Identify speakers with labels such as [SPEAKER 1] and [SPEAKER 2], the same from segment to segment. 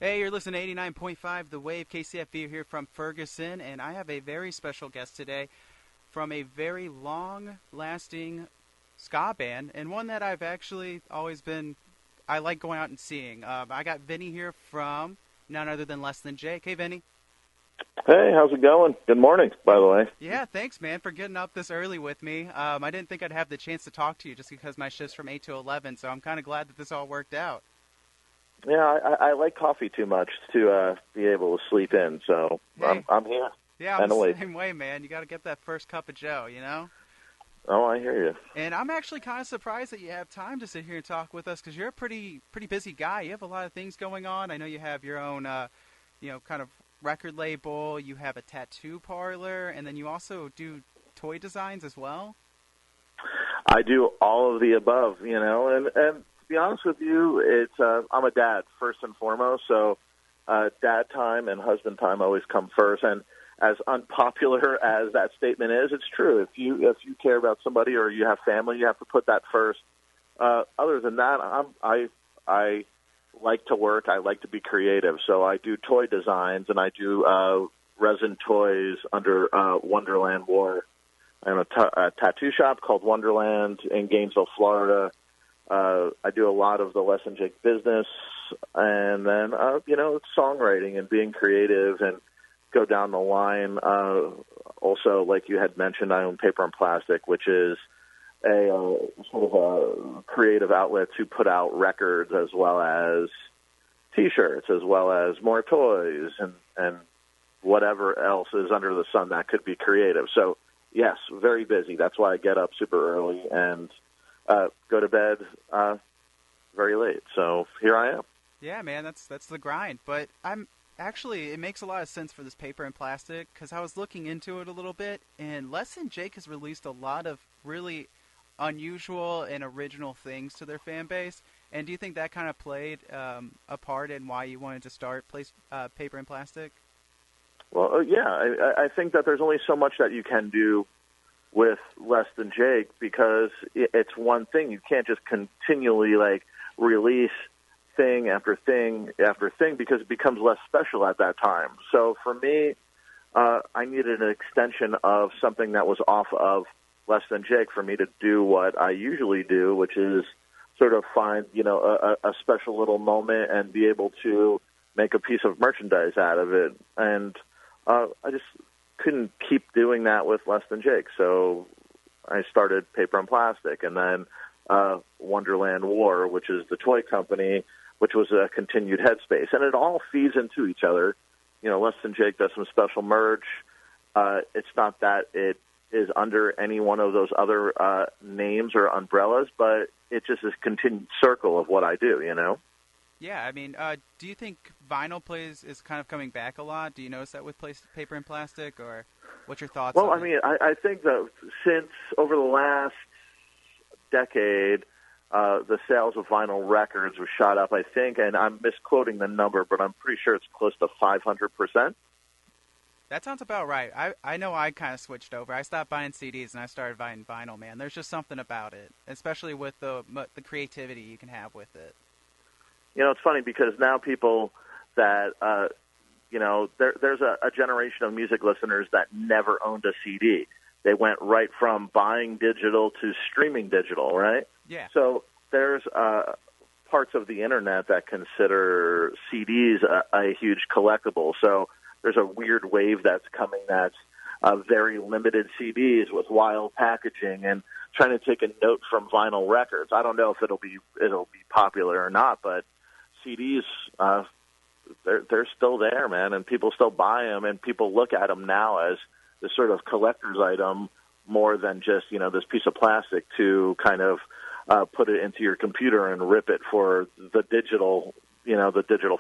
[SPEAKER 1] Hey, you're listening to 89.5 The Wave, KCFV here from Ferguson, and I have a very special guest today from a very long-lasting ska band, and one that I've actually always been, I like going out and seeing. I got Vinny here from none other than Less Than Jake. Hey, Vinny.
[SPEAKER 2] Hey, how's it going? Good morning, by the way.
[SPEAKER 1] Yeah, thanks, man, for getting up this early with me. I didn't think I'd have the chance to talk to you just because my shift's from 8 to 11, so I'm kind of glad that this all worked out.
[SPEAKER 2] Yeah, I like coffee too much to be able to sleep in, so
[SPEAKER 1] Hey.
[SPEAKER 2] I'm here.
[SPEAKER 1] Yeah, I'm the same way, man. You got to get that first cup of Joe, you know?
[SPEAKER 2] Oh, I hear you.
[SPEAKER 1] And I'm actually kind of surprised that you have time to sit here and talk with us because you're a pretty busy guy. You have a lot of things going on. I know you have your own, kind of record label. You have a tattoo parlor, and then you also do toy designs as well.
[SPEAKER 2] I do all of the above, and to be honest with you, it's I'm a dad first and foremost, so dad time and husband time always come first. And as unpopular as that statement is, it's true. If you care about somebody or you have family, you have to put that first. Other than that, I like to work. I like to be creative, so I do toy designs and I do resin toys under Wonderland War. I have a tattoo shop called Wonderland in Gainesville, Florida. I do a lot of the Less Than Jake business, and then songwriting and being creative and go down the line. Also, like you had mentioned, I own Paper and Plastic, which is a sort of a creative outlet to put out records as well as T-shirts, as well as more toys and whatever else is under the sun that could be creative. So, yes, very busy. That's why I get up super early and go to bed very late. So here I am.
[SPEAKER 1] Yeah, man, that's the grind. But it makes a lot of sense for this Paper and Plastic because I was looking into it a little bit, and Less Than Jake has released a lot of really unusual and original things to their fan base. And do you think that kind of played a part in why you wanted to start Paper and Plastic?
[SPEAKER 2] Well, yeah, I think that there's only so much that you can do with Less Than Jake because it's one thing. You can't just continually release thing after thing after thing because it becomes less special at that time. So for me, I needed an extension of something that was off of Less Than Jake for me to do what I usually do, which is sort of find, a special little moment and be able to make a piece of merchandise out of it. And I just couldn't keep doing that with Less Than Jake. So I started Paper and Plastic, and then Wonderland War, which is the toy company, which was a continued headspace. And it all feeds into each other. Less Than Jake does some special merch. It's not that it is under any one of those other names or umbrellas, but it just is a continued circle of what I do,
[SPEAKER 1] Yeah, I mean, do you think vinyl is kind of coming back a lot? Do you notice that with Paper and Plastic, or what's your thoughts on it?
[SPEAKER 2] Well, I mean, I think that since over the last decade, the sales of vinyl records have shot up, I think, and I'm misquoting the number, but I'm pretty sure it's close to 500%.
[SPEAKER 1] That sounds about right. I know I kind of switched over. I stopped buying CDs and I started buying vinyl, man. There's just something about it, especially with the creativity you can have with it.
[SPEAKER 2] It's funny because now people that, there's a generation of music listeners that never owned a CD. They went right from buying digital to streaming digital, right?
[SPEAKER 1] Yeah.
[SPEAKER 2] So there's parts of the internet that consider CDs a huge collectible. So there's a weird wave that's coming that's very limited CDs with wild packaging and trying to take a note from vinyl records. I don't know if it'll be popular or not, but CDs, they're still there, man, and people still buy them, and people look at them now as this sort of collector's item more than just, this piece of plastic to kind of put it into your computer and rip it for the digital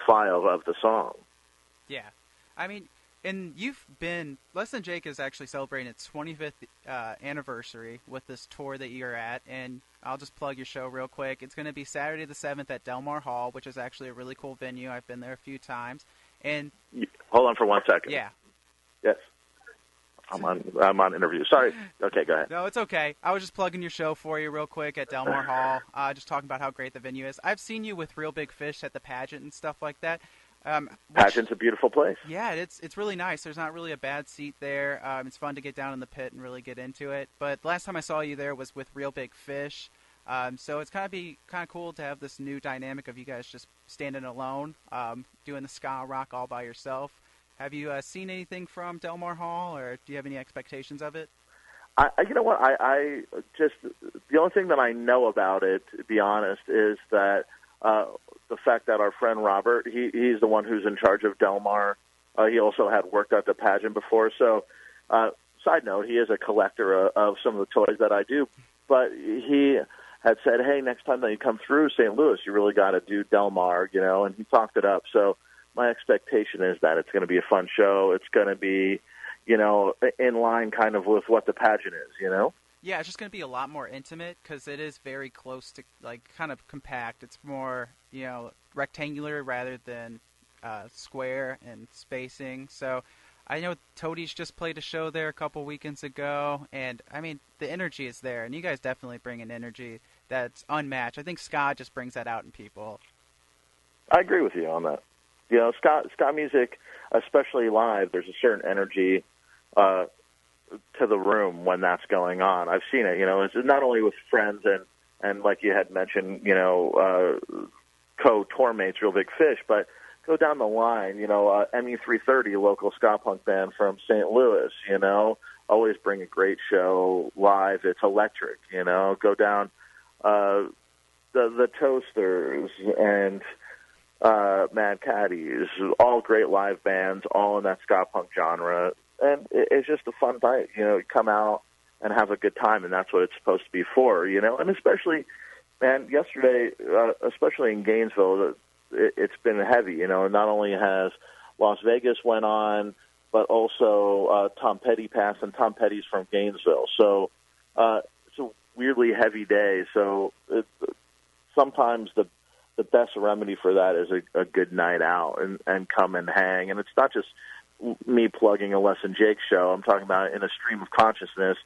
[SPEAKER 2] file of the song.
[SPEAKER 1] Yeah. I mean, and Less Than Jake is actually celebrating its 25th anniversary with this tour that you're at, and I'll just plug your show real quick. It's going to be Saturday the 7th at Del Mar Hall, which is actually a really cool venue. I've been there a few times. And
[SPEAKER 2] hold on for 1 second.
[SPEAKER 1] Yeah.
[SPEAKER 2] Yes. I'm on interview. Sorry. Okay, go ahead.
[SPEAKER 1] No, it's okay. I was just plugging your show for you real quick at Del Mar Hall, just talking about how great the venue is. I've seen you with Real Big Fish at the pageant and stuff like that. Which
[SPEAKER 2] Pageant's a beautiful place.
[SPEAKER 1] Yeah, it's really nice. There's not really a bad seat there. It's fun to get down in the pit and really get into it. But the last time I saw you there was with Real Big Fish. So it's kind of cool to have this new dynamic of you guys just standing alone, doing the ska rock all by yourself. Have you seen anything from Delmar Hall, or do you have any expectations of it?
[SPEAKER 2] You know what? I just the only thing that I know about it, to be honest, is that the fact that our friend Robert, he's the one who's in charge of Delmar. He also had worked at the pageant before. So, side note, he is a collector of some of the toys that I do. But he had said, hey, next time that you come through St. Louis, you really got to do Delmar, and he talked it up. So my expectation is that it's going to be a fun show. It's going to be, in line kind of with what the pageant is.
[SPEAKER 1] Yeah, it's just going to be a lot more intimate because it is very close to, kind of compact. It's more, rectangular rather than square and spacing. So I know Toadies just played a show there a couple weekends ago, and, I mean, the energy is there, and you guys definitely bring an energy that's unmatched. I think ska just brings that out in people.
[SPEAKER 2] I agree with you on that. Ska music, especially live, there's a certain energy to the room when that's going on. I've seen it, it's not only with friends and like you had mentioned, co-tour mates, Real Big Fish, but go down the line, MU330, local ska punk band from St. Louis, always bring a great show live. It's electric, go down the Toasters and Mad Caddies, all great live bands, all in that ska punk genre. And it's just a fun night, you come out and have a good time, and that's what it's supposed to be for, And especially, man, yesterday, especially in Gainesville, it's been heavy, Not only has Las Vegas went on, but also Tom Petty passed, and Tom Petty's from Gainesville. So it's a weirdly heavy day. So sometimes the best remedy for that is a good night out and come and hang. And it's not just me plugging a Les and Jake show. I'm talking about in a stream of consciousness,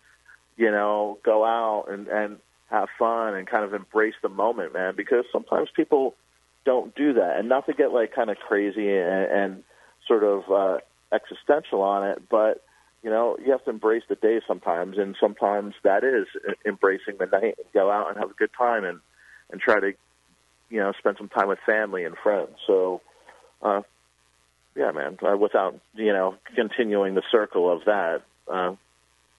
[SPEAKER 2] go out and have fun and kind of embrace the moment, man, because sometimes people don't do that. And not to get kind of crazy and sort of existential on it, but you have to embrace the day sometimes, and sometimes that is embracing the night and go out and have a good time and try to spend some time with family and friends. So yeah, man, without, continuing the circle of that,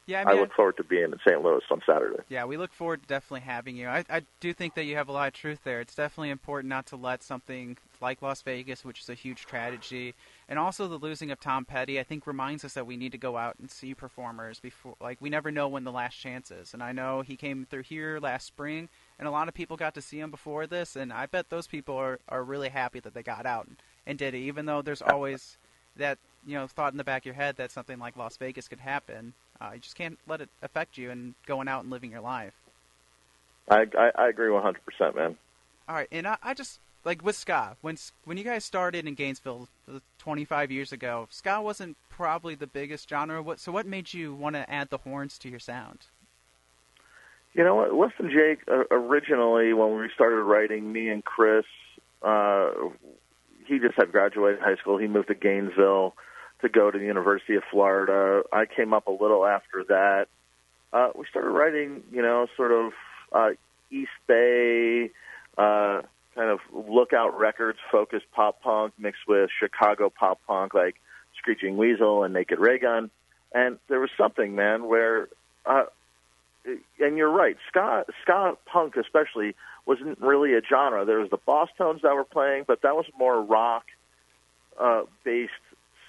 [SPEAKER 1] yeah,
[SPEAKER 2] I look forward to being in St. Louis on Saturday.
[SPEAKER 1] Yeah, we look forward to definitely having you. I do think that you have a lot of truth there. It's definitely important not to let something like Las Vegas, which is a huge tragedy, and also the losing of Tom Petty, I think reminds us that we need to go out and see performers before. We never know when the last chance is. And I know he came through here last spring, and a lot of people got to see him before this, and I bet those people are really happy that they got out and did it, even though there's always that thought in the back of your head that something like Las Vegas could happen. You just can't let it affect you and going out and living your life.
[SPEAKER 2] I agree 100%, man.
[SPEAKER 1] All right, and I just, with ska, when you guys started in Gainesville 25 years ago, ska wasn't probably the biggest genre. So what made you want to add the horns to your sound?
[SPEAKER 2] You know what, Les and Jake, originally when we started writing, me and Chris, he just had graduated high school. He moved to Gainesville to go to the University of Florida. I came up a little after that. We started writing, sort of East Bay, kind of Lookout Records focused pop punk mixed with Chicago pop punk like Screeching Weasel and Naked Ray Gun. And there was something, man, where, and you're right, ska punk especially wasn't really a genre. There was the Boss Tones that were playing, but that was more rock based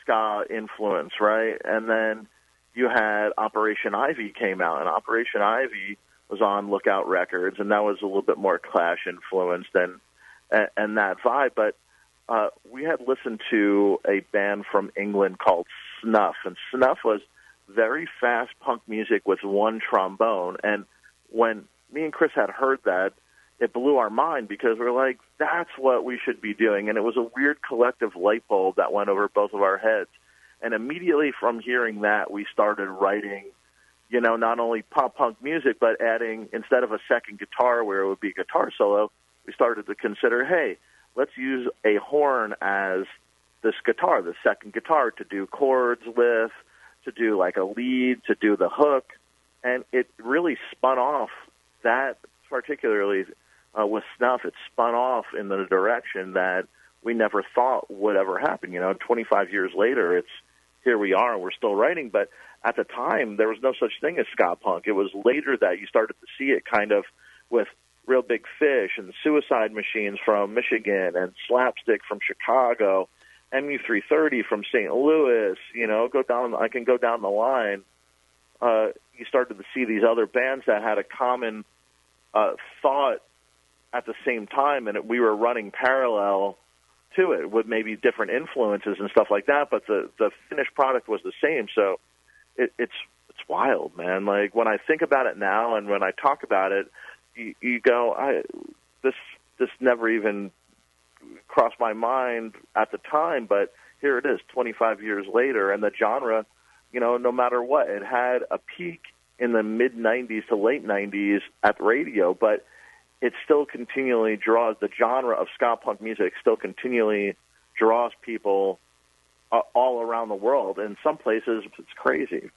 [SPEAKER 2] ska influence, right? And then you had Operation Ivy came out, and Operation Ivy was on Lookout Records, and that was a little bit more Clash influenced and that vibe. But we had listened to a band from England called Snuff, and Snuff was very fast punk music with one trombone. And when me and Chris had heard that, it blew our mind because we're like, that's what we should be doing. And it was a weird collective light bulb that went over both of our heads. And immediately from hearing that, we started writing, not only pop punk music, but adding, instead of a second guitar where it would be a guitar solo, we started to consider, hey, let's use a horn as this guitar, the second guitar, to do chords with, to do like a lead, to do the hook, and it really spun off that, particularly with Snuff, it spun off in the direction that we never thought would ever happen. 25 years later, here we are, and we're still writing, but at the time, there was no such thing as ska punk. It was later that you started to see it kind of with Real Big Fish and Suicide Machines from Michigan and Slapstick from Chicago, MU330 from St. Louis. I can go down the line. You started to see these other bands that had a common thought at the same time, and we were running parallel to it with maybe different influences and stuff like that, but the finished product was the same. So it's wild, man. Like, when I think about it now and when I talk about it, you go, this never even crossed my mind at the time, but here it is 25 years later, and the genre, no matter what, it had a peak in the mid-'90s to late '90s at the radio, but it still continually draws, the genre of ska punk music still continually draws people all around the world. In some places, it's crazy.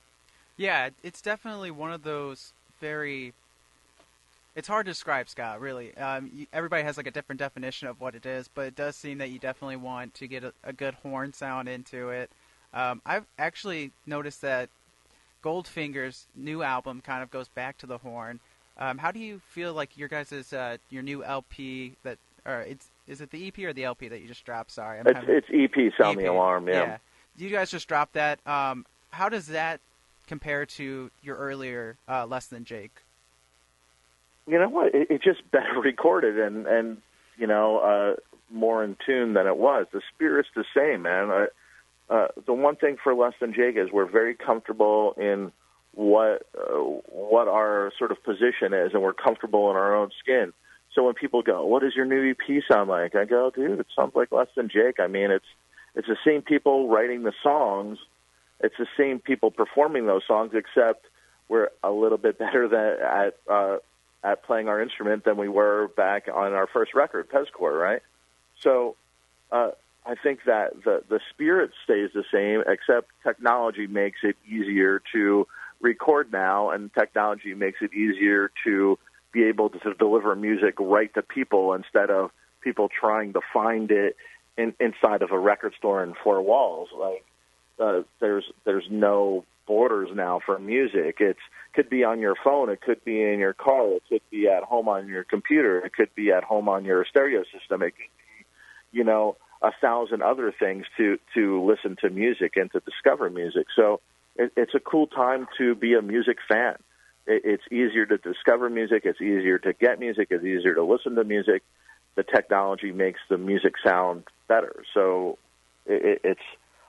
[SPEAKER 1] Yeah, it's definitely one of those it's hard to describe ska, really. Everybody has like a different definition of what it is, but it does seem that you definitely want to get a good horn sound into it. I've actually noticed that Goldfinger's new album kind of goes back to the horn. How do you feel like your guys' your new LP is it the EP or the LP that you just dropped? Sorry,
[SPEAKER 2] it's EP. Sound the
[SPEAKER 1] EP.
[SPEAKER 2] Alarm. Yeah.
[SPEAKER 1] You guys just dropped that. How does that compare to your earlier Less Than Jake?
[SPEAKER 2] You know what? It just better recorded and more in tune than it was. The spirit's the same, man. The one thing for Less Than Jake is we're very comfortable in what our sort of position is, and we're comfortable in our own skin. So when people go, "What does your new EP sound like?" I go, "Dude, it sounds like Less Than Jake." I mean, it's the same people writing the songs. It's the same people performing those songs, except we're a little bit better at playing our instrument than we were back on our first record, Pezcore, right? So I think that the spirit stays the same, except technology makes it easier to record now, and technology makes it easier to be able to deliver music right to people instead of people trying to find it inside of a record store in four walls. Like, there's no borders now for music. It could be on your phone, it could be in your car, it could be at home on your computer, it could be at home on your stereo system, it could be, 1,000 other things to listen to music and to discover music. So it's a cool time to be a music fan. It's easier to discover music, it's easier to get music, it's easier to listen to music. The technology makes the music sound better. So it's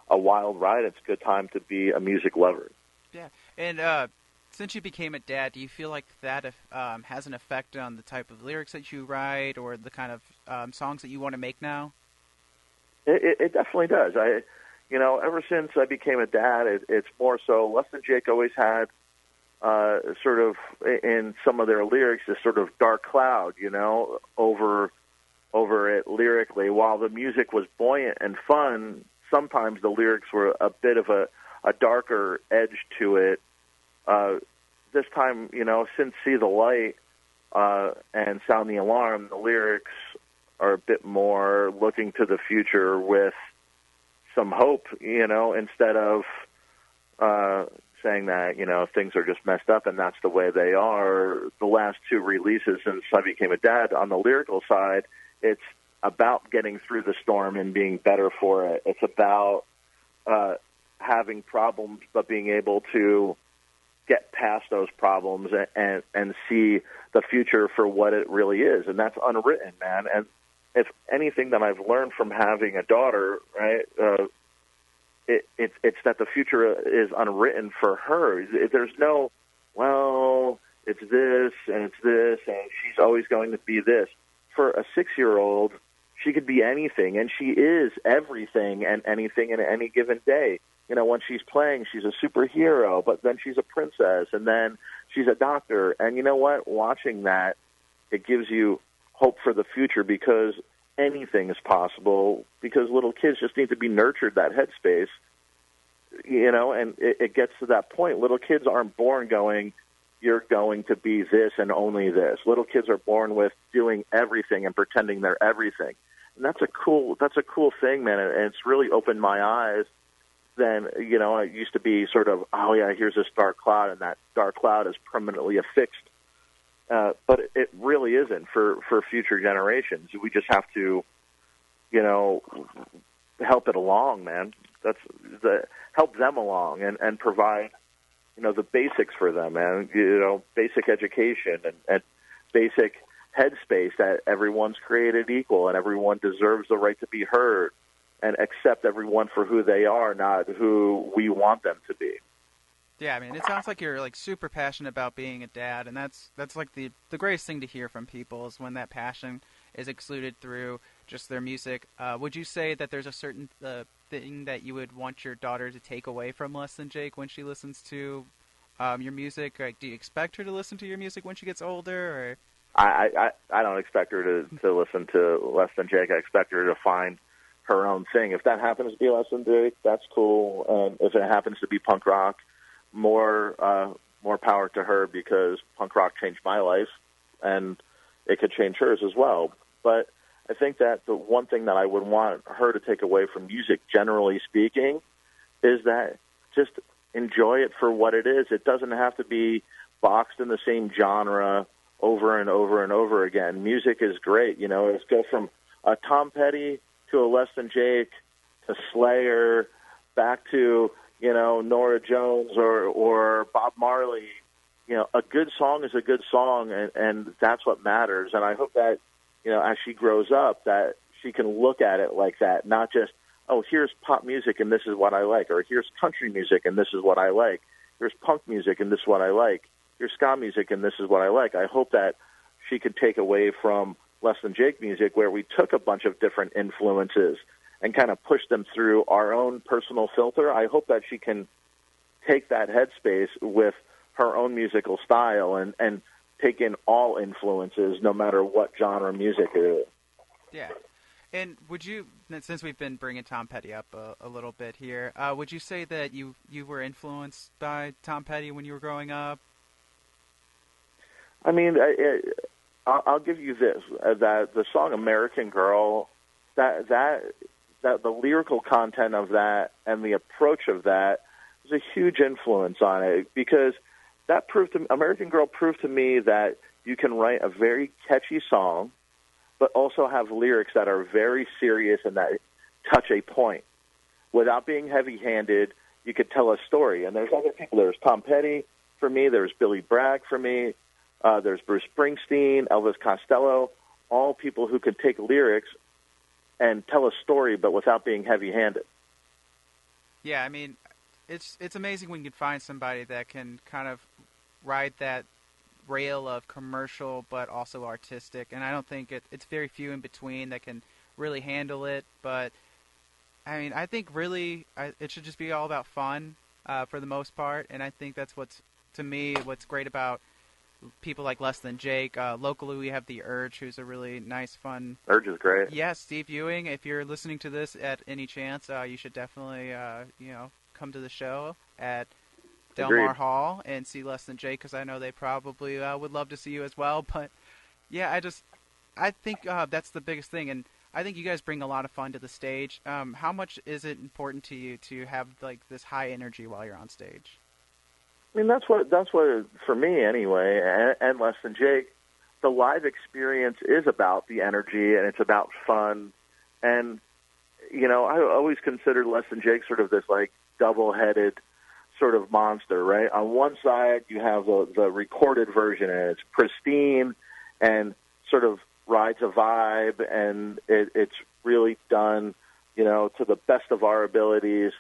[SPEAKER 2] a wild ride. It's a good time to be a music lover.
[SPEAKER 1] Yeah, and since you became a dad, do you feel like that has an effect on the type of lyrics that you write or the kind of songs that you want to make now?
[SPEAKER 2] It definitely does. Ever since I became a dad, it's more so. Less Than Jake always had sort of in some of their lyrics this sort of dark cloud, over it lyrically. While the music was buoyant and fun, sometimes the lyrics were a bit of a darker edge to it. This time, since See the Light and Sound the Alarm, the lyrics are a bit more looking to the future with some hope, instead of saying that, things are just messed up and that's the way they are. The last two releases since I became a dad, on the lyrical side, it's about getting through the storm and being better for it. It's about having problems but being able to get past those problems and see the future for what it really is. And that's unwritten, man. And if anything that I've learned from having a daughter, right, it's that the future is unwritten for her. There's no, well, it's this and she's always going to be this. For a 6-year-old, she could be anything, and she is everything and anything in any given day. When she's playing, she's a superhero, but then she's a princess, and then she's a doctor. And you know what? Watching that, it gives you hope for the future, because anything is possible because little kids just need to be nurtured that headspace, you know, and it gets to that point. Little kids aren't born going, you're going to be this and only this. Little kids are born with doing everything and pretending they're everything. And that's a cool thing, man. And it's really opened my eyes. Then, you know, it used to be sort of, oh yeah, here's this dark cloud, and that dark cloud is permanently affixed. But it really isn't for future generations. We just have to, you know, help it along, man. Help them along and provide, you know, the basics for them, man. You know, basic education and basic headspace that everyone's created equal and everyone deserves the right to be heard and accept everyone for who they are, not who we want them to be.
[SPEAKER 1] Yeah, I mean, it sounds like you're like super passionate about being a dad, and that's like the greatest thing to hear from people is when that passion is exuded through just their music. Would you say that there's a certain thing that you would want your daughter to take away from Less Than Jake when she listens to your music? Like, do you expect her to listen to your music when she gets older? Or
[SPEAKER 2] I don't expect her to listen to Less Than Jake. I expect her to find her own thing. If that happens to be Less Than Jake, that's cool. If it happens to be punk rock, more power to her, because punk rock changed my life, and it could change hers as well. But I think that the one thing that I would want her to take away from music, generally speaking, is that just enjoy it for what it is. It doesn't have to be boxed in the same genre over and over and over again. Music is great. You know, let's go from a Tom Petty to a Less Than Jake to Slayer back to, you know, Norah Jones or Bob Marley. You know, a good song is a good song, and that's what matters. And I hope that, you know, as she grows up, that she can look at it like that, not just, oh, here's pop music and this is what I like, or here's country music and this is what I like, here's punk music and this is what I like, here's ska music and this is what I like. I hope that she could take away from Less Than Jake music, where we took a bunch of different influences and kind of pushed them through our own personal filter. I hope that she can take that headspace with her own musical style and take in all influences, no matter what genre music it is.
[SPEAKER 1] Yeah. And would you, since we've been bringing Tom Petty up a little bit here, would you say that you were influenced by Tom Petty when you were growing up?
[SPEAKER 2] I mean, I'll give you this: that the song "American Girl," that the lyrical content of that and the approach of that was a huge influence on it, because that "American Girl" proved to me that you can write a very catchy song, but also have lyrics that are very serious and that touch a point. Without being heavy-handed, you could tell a story. And there's other people. There's Tom Petty for me. There's Billy Bragg for me. There's Bruce Springsteen, Elvis Costello, all people who could take lyrics and tell a story, but without being heavy-handed.
[SPEAKER 1] Yeah, I mean, it's amazing when you can find somebody that can kind of ride that rail of commercial but also artistic, and I don't think it's very few in between that can really handle it. But I mean, I think really it should just be all about fun for the most part, and I think that's what's great about people like Less Than Jake. Locally, we have the Urge, who's a really nice, fun.
[SPEAKER 2] Urge is great.
[SPEAKER 1] Yeah, Steve Ewing. If you're listening to this at any chance, you should definitely come to the show at Delmar
[SPEAKER 2] Agreed.
[SPEAKER 1] Hall and see Less Than Jake, because I know they probably would love to see you as well. But yeah, I think that's the biggest thing, and I think you guys bring a lot of fun to the stage. How much is it important to you to have like this high energy while you're on stage?
[SPEAKER 2] I mean, that's what for me anyway, and Less Than Jake, the live experience is about the energy and it's about fun. And, you know, I always considered Less Than Jake sort of this like double-headed sort of monster, right? On one side, you have the recorded version, and it's pristine and sort of rides a vibe, and it's really done, you know, to the best of our abilities,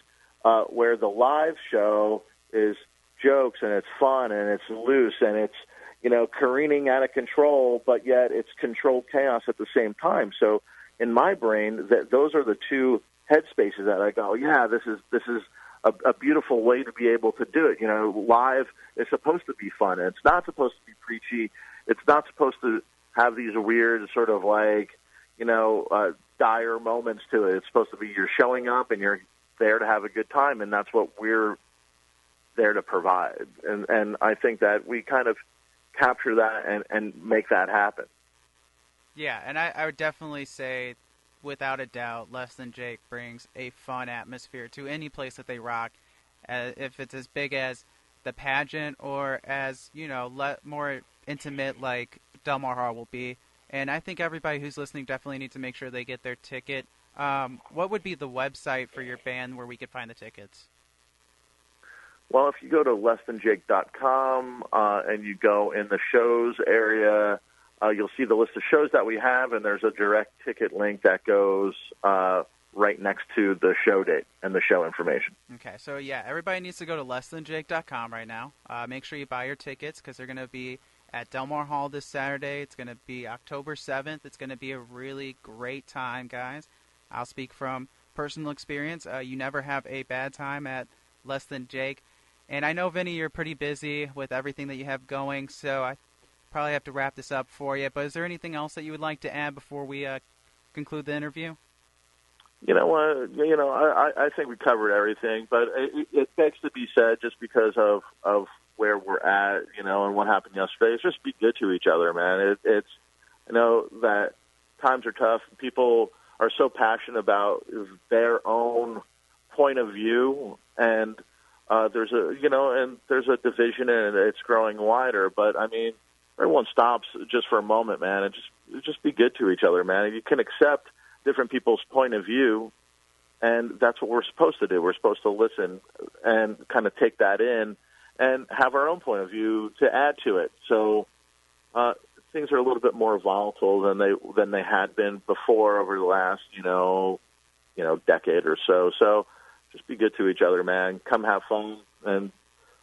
[SPEAKER 2] where the live show is jokes and it's fun and it's loose and it's, you know, careening out of control, but yet it's controlled chaos at the same time. So in my brain, those are the two headspaces that I go, yeah, this is a beautiful way to be able to do it. You know, live is supposed to be fun, and it's not supposed to be preachy. It's not supposed to have these weird sort of like, dire moments to it. It's supposed to be you're showing up and you're there to have a good time, and that's what we're there to provide. And I think that we kind of capture that and make that happen.
[SPEAKER 1] Yeah, and I would definitely say, without a doubt, Less Than Jake brings a fun atmosphere to any place that they rock. If it's as big as the pageant or as, more intimate like Del Mar Hall will be. And I think everybody who's listening definitely needs to make sure they get their ticket. What would be the website for your band where we could find the tickets?
[SPEAKER 2] Well, if you go to lessthanjake.com and you go in the shows area, you'll see the list of shows that we have, and there's a direct ticket link that goes right next to the show date and the show information.
[SPEAKER 1] Okay, so yeah, everybody needs to go to lessthanjake.com right now. Make sure you buy your tickets because they're going to be at Del Mar Hall this Saturday. It's going to be October 7th. It's going to be a really great time, guys. I'll speak from personal experience. You never have a bad time at Less Than Jake. And I know, Vinny, you're pretty busy with everything that you have going, so I probably have to wrap this up for you. But is there anything else that you would like to add before we conclude the interview?
[SPEAKER 2] You know what? I think we covered everything, but it begs to be said just because of where we're at, and what happened yesterday. Is just be good to each other, man. It's that times are tough. People are so passionate about their own point of view, and there's a division, and it's growing wider. But I mean, everyone stops just for a moment, man, and just be good to each other, man. And you can accept different people's point of view, and that's what we're supposed to do. We're supposed to listen and kind of take that in and have our own point of view to add to it. So things are a little bit more volatile than they had been before over the last decade or so. So just be good to each other, man. Come have fun, and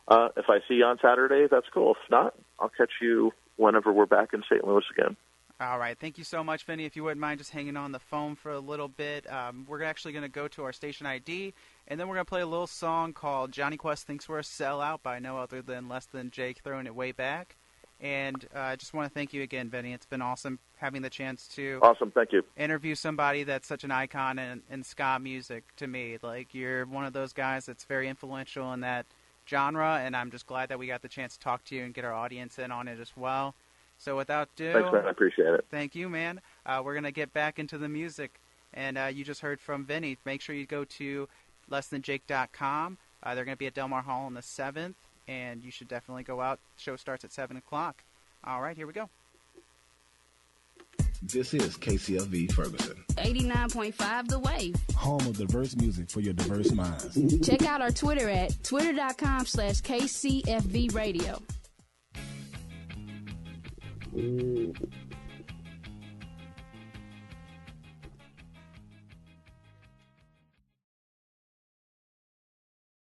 [SPEAKER 2] if I see you on Saturday, that's cool. If not, I'll catch you whenever we're back in St. Louis again.
[SPEAKER 1] All right. Thank you so much, Vinny. If you wouldn't mind just hanging on the phone for a little bit, we're actually going to go to our station ID, and then we're going to play a little song called Johnny Quest Thinks We're a Sellout by no other than Less Than Jake throwing it way back. And I just want to thank you again, Vinny. It's been awesome having the chance to
[SPEAKER 2] Thank you.
[SPEAKER 1] Interview somebody that's such an icon in ska music to me. Like, you're one of those guys that's very influential in that genre, and I'm just glad that we got the chance to talk to you and get our audience in on it as well. So without ado,
[SPEAKER 2] thanks, man. I appreciate it.
[SPEAKER 1] Thank you, man. We're going to get back into the music. And you just heard from Vinny. Make sure you go to lessthanjake.com. They're going to be at Del Mar Hall on the 7th, and you should definitely go out. The show starts at 7 o'clock. All right, here we go.
[SPEAKER 3] This is KCFV Ferguson.
[SPEAKER 4] 89.5 The Wave.
[SPEAKER 3] Home of diverse music for your diverse minds.
[SPEAKER 4] Check out our Twitter at twitter.com/KCFV Radio.